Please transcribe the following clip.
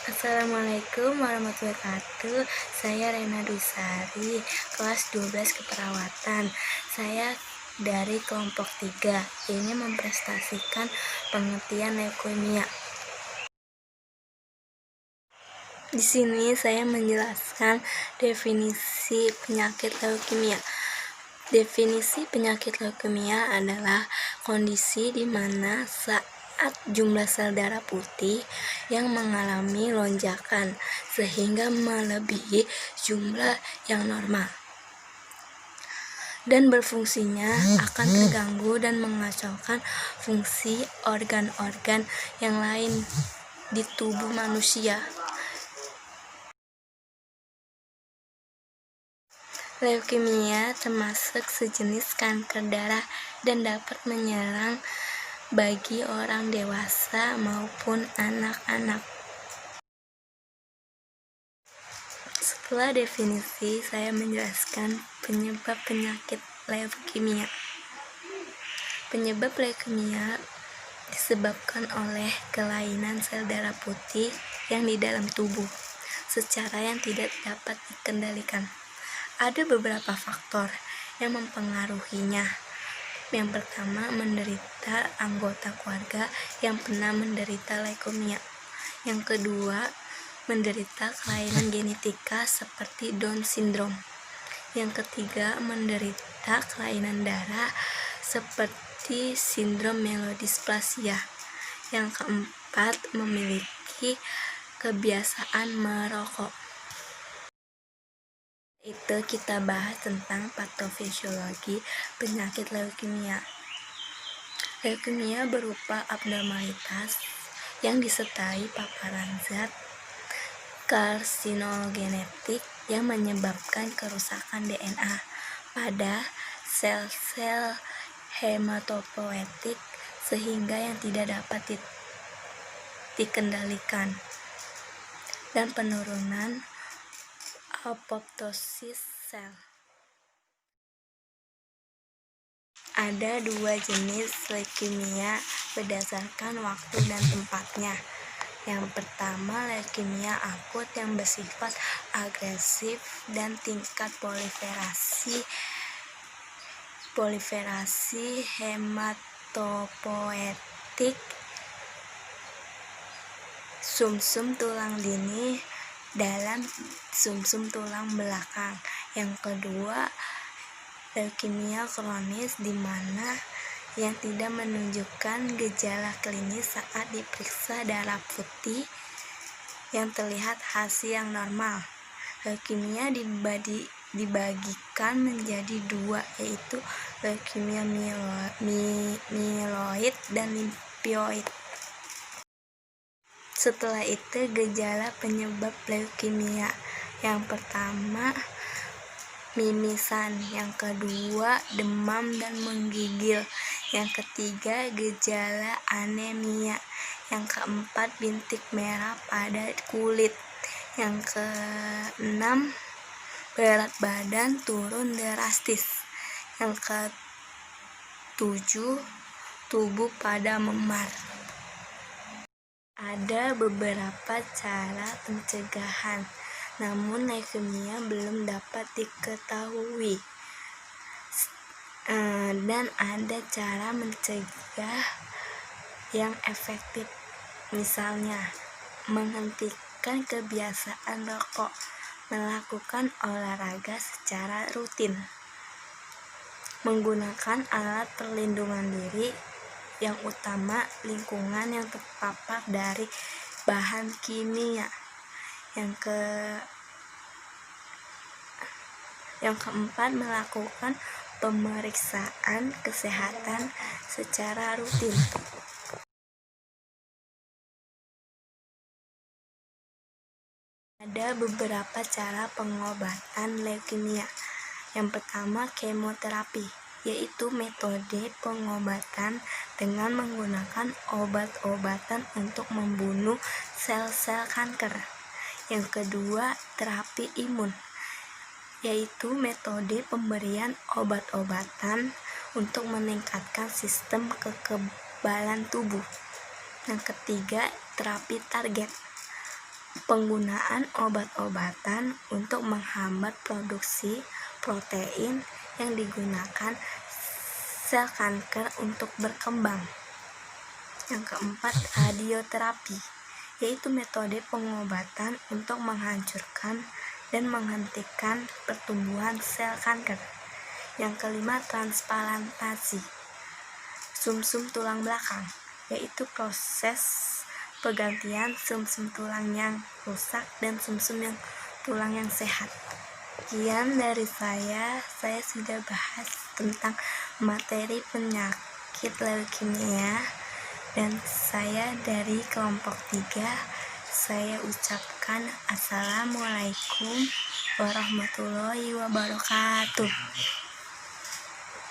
Assalamualaikum warahmatullahi wabarakatuh. Saya Rena Dwisari, kelas 12 keperawatan. Saya dari kelompok 3. Ini mempresentasikan pengertian leukemia. Di sini saya menjelaskan definisi penyakit leukemia. Definisi penyakit leukemia adalah kondisi di mana saat jumlah sel darah putih yang mengalami lonjakan sehingga melebihi jumlah yang normal dan berfungsinya akan terganggu dan mengacaukan fungsi organ-organ yang lain di tubuh manusia. Leukemia termasuk sejenis kanker darah dan dapat menyerang bagi orang dewasa maupun anak-anak. Setelah definisi, saya menjelaskan penyebab penyakit leukemia. Penyebab leukemia disebabkan oleh kelainan sel darah putih yang di dalam tubuh secara yang tidak dapat dikendalikan. Ada beberapa faktor yang mempengaruhinya. Yang pertama, menderita anggota keluarga yang pernah menderita leukemia. Yang kedua, menderita kelainan genetika seperti Down syndrome. Yang ketiga, menderita kelainan darah seperti sindrom myelodysplasia. Yang keempat, memiliki kebiasaan merokok. Itu kita bahas tentang patofisiologi penyakit leukemia. Leukemia berupa abnormalitas yang disertai paparan zat karsinogenetik yang menyebabkan kerusakan DNA pada sel-sel hematopoietik sehingga yang tidak dapat dikendalikan dan penurunan apoptosis sel. Ada dua jenis leukemia berdasarkan waktu dan tempatnya. Yang pertama, leukemia akut yang bersifat agresif dan tingkat proliferasi hematopoietik sumsum tulang dini dalam sumsum tulang belakang. Yang kedua, leukemia kronis di mana yang tidak menunjukkan gejala klinis saat diperiksa darah putih yang terlihat hasil yang normal. Leukemia dibagikan menjadi dua, yaitu leukemia mieloid dan limfoid. Setelah itu, gejala penyebab leukemia. Yang pertama, mimisan. Yang kedua, demam dan menggigil. Yang ketiga, gejala anemia. Yang keempat, bintik merah pada kulit. Yang keenam, berat badan turun drastis. Yang ketujuh, tubuh pada memar. Ada beberapa cara pencegahan, namun leukemia belum dapat diketahui. Dan ada cara mencegah yang efektif, misalnya menghentikan kebiasaan rokok, melakukan olahraga secara rutin, menggunakan alat perlindungan diri, yang utama lingkungan yang terpapar dari bahan kimia. Yang keempat, melakukan pemeriksaan kesehatan secara rutin. Ada beberapa cara pengobatan leukemia. Yang pertama, kemoterapi, yaitu metode pengobatan dengan menggunakan obat-obatan untuk membunuh sel-sel kanker. Yang kedua, terapi imun, yaitu metode pemberian obat-obatan untuk meningkatkan sistem kekebalan tubuh. Yang ketiga, terapi target, penggunaan obat-obatan untuk menghambat produksi protein yang digunakan sel kanker untuk berkembang. Yang keempat, radioterapi, yaitu metode pengobatan untuk menghancurkan dan menghentikan pertumbuhan sel kanker. Yang kelima, transplantasi sumsum tulang belakang, yaitu proses pergantian sumsum tulang yang rusak dan sumsum tulang yang sehat. Sekian dari saya sudah bahas tentang materi penyakit leukemia, dan saya dari kelompok 3. Saya ucapkan Assalamualaikum warahmatullahi wabarakatuh.